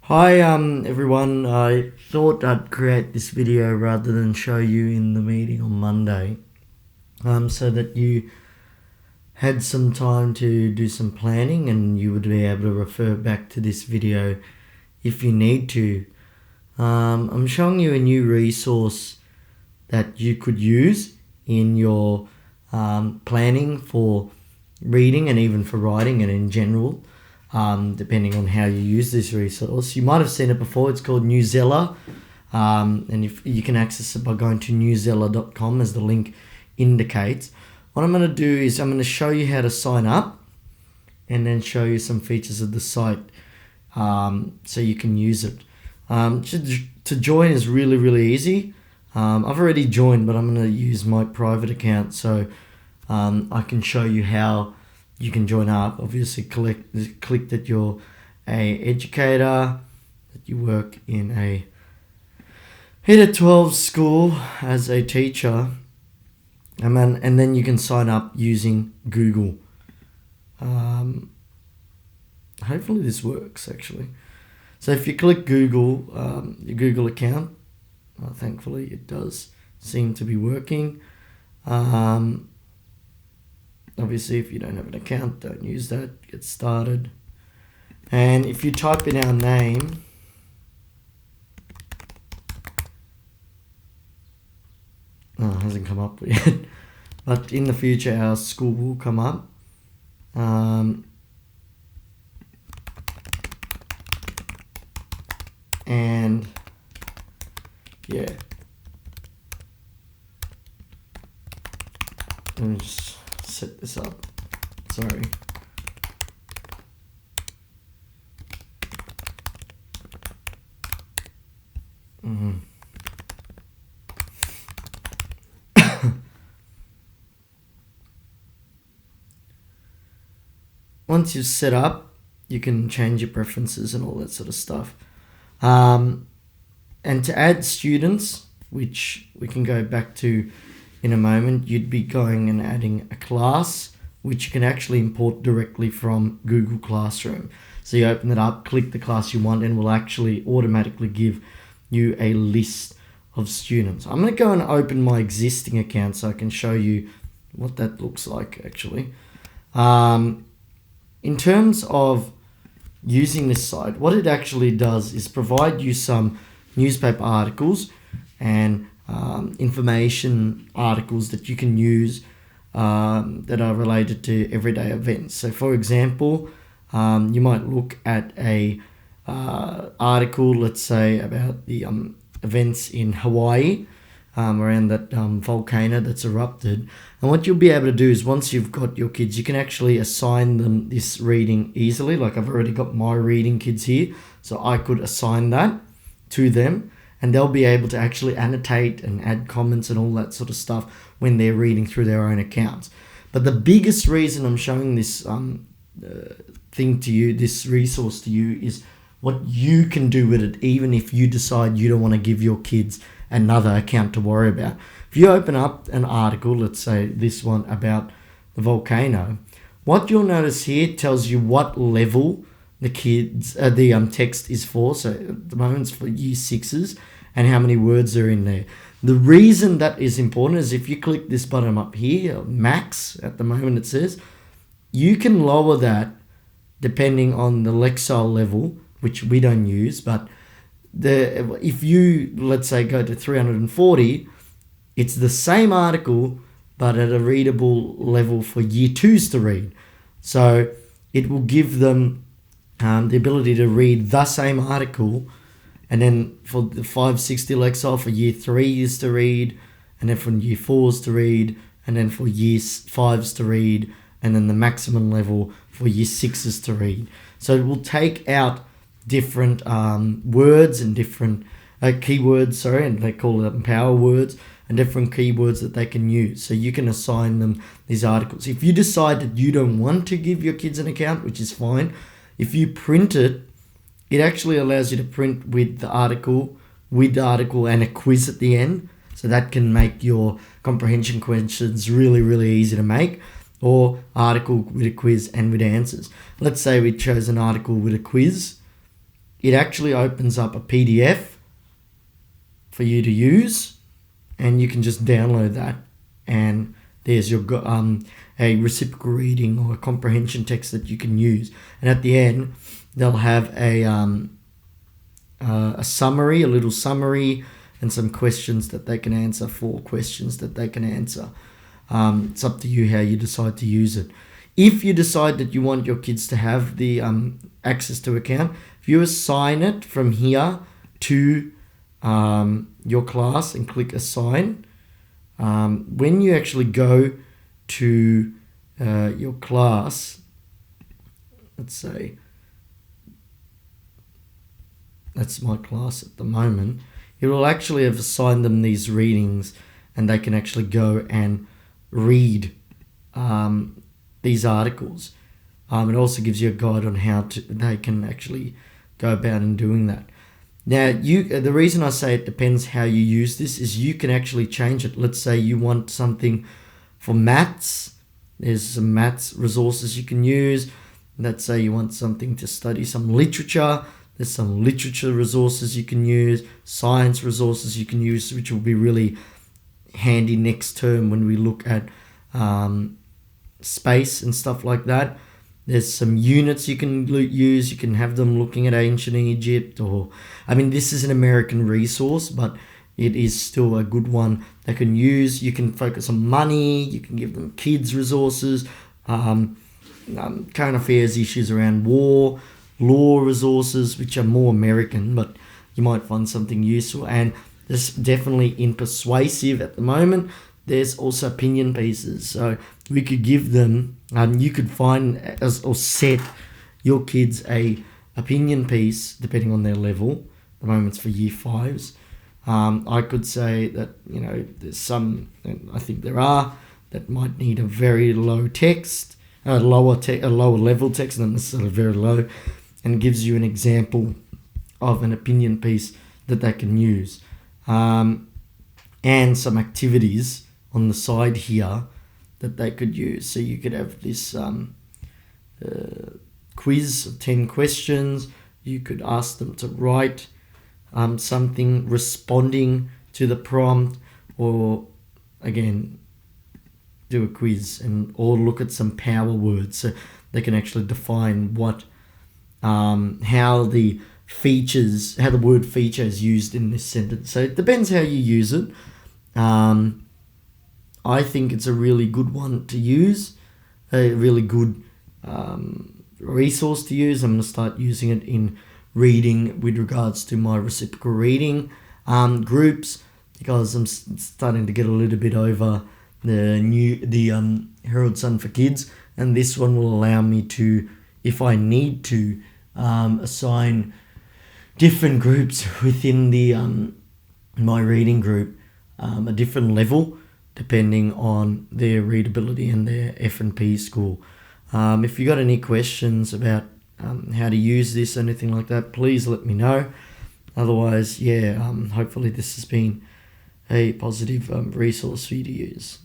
Hi everyone. I thought I'd create this video rather than show you in the meeting on Monday, so that you had some time to do some planning and you would be able to refer back to this video if you need to. I'm showing you a new resource that you could use in your planning for reading and even for writing and in general. Depending on how you use this resource. You might have seen it before. It's called Newsela, and if you can access it by going to newsela.com as the link indicates. What I'm going to do is I'm going to show you how to sign up and then show you some features of the site so you can use it. To join is really easy. I've already joined, but I'm going to use my private account so I can show you how you can join up. Obviously click that you're a educator, that you work in a 8-12 school as a teacher, and then you can sign up using Google. Hopefully this works actually. So if you click Google, your Google account, thankfully it does seem to be working. Obviously, if you don't have an account, don't use that. Get started. And if you type in our name, it hasn't come up yet. But in the future, our school will come up. And yeah. Let me just set this up. Sorry. Once you've set up, you can change your preferences and all that sort of stuff. And to add students, which we can go back to in a moment, you'd be going and adding a class, which you can actually import directly from Google Classroom. So you open it up, click the class you want, and will actually automatically give you a list of students. I'm going to go and open my existing account so I can show you what that looks like actually. In terms of using this site, what it actually does is provide you some newspaper articles and information articles that you can use that are related to everyday events. So for example, you might look at a article, let's say about the events in Hawaii, around that volcano that's erupted. And what you'll be able to do is once you've got your kids, you can actually assign them this reading easily. Like I've already got my reading kids here, so I could assign that to them, and they'll be able to actually annotate and add comments and all that sort of stuff when they're reading through their own accounts. But the biggest reason I'm showing this thing to you, this resource to you, is what you can do with it, even if you decide you don't want to give your kids another account to worry about. If you open up an article, let's say this one about the volcano, what you'll notice here tells you what level the kids the text is for. So at the moment it's for year sixes and how many words are in there. The reason that is important is if you click this button up here, max at the moment it says, you can lower that depending on the Lexile level, which we don't use, but if you, let's say, go to 340, it's the same article but at a readable level for year twos to read. So it will give them the ability to read the same article, and then for the 560 Lexile for year threes to read, and then for year fours to read, and then for year fives to read, and then the maximum level for year sixes to read. So it will take out different words and different keywords, and they call it power words, and different keywords that they can use. So you can assign them these articles. If you decide that you don't want to give your kids an account, which is fine, if you print it, it actually allows you to print with the article and a quiz at the end. So that can make your comprehension questions really easy to make. Or article with a quiz and with answers. Let's say we chose an article with a quiz. it actually opens up a PDF for you to use, and you can just download that, and there's your a reciprocal reading or a comprehension text that you can use. And at the end, they'll have a summary, a little summary, and some questions that they can answer, 4 questions that they can answer. It's up to you how you decide to use it. If you decide that you want your kids to have the access to account, if you assign it from here to your class and click assign, when you actually go to your class, let's say that's my class at the moment, it will actually have assigned them these readings, and they can actually go and read these articles. It also gives you a guide on how they can actually go about in doing that. Now, the reason I say it depends how you use this is you can actually change it. Let's say you want something for maths. There's some maths resources you can use. Let's say you want something to study some literature. There's some literature resources you can use. Science resources you can use, which will be really handy next term when we look at space and stuff like that. There's some units you can use. You can have them looking at ancient Egypt, this is an American resource, but it is still a good one they can use. You can focus on money. You can give them kids resources, current affairs issues around war, law resources, which are more American, but you might find something useful. And there's definitely in persuasive at the moment, there's also opinion pieces. So we could give them, you could find or set your kids a opinion piece depending on their level. At the moment it's for year 5s. I could say that, there's some, and I think there are, that might need a very low text, a lower level text, not necessarily very low, and gives you an example of an opinion piece that they can use. And some activities on the side here that they could use. So you could have this quiz of 10 questions. You could ask them to write something responding to the prompt, or again, do a quiz or look at some power words so they can actually define what how the word feature is used in this sentence. So it depends how you use it. I think it's a really good one to use, a really good resource to use. I'm going to start using it in reading with regards to my reciprocal reading groups, because I'm starting to get a little bit over the Herald Sun for Kids, and this one will allow me to, if I need to, assign different groups within the my reading group a different level depending on their readability and their F&P score. If you got any questions about how to use this or anything like that, please let me know. Otherwise, hopefully this has been a positive resource for you to use.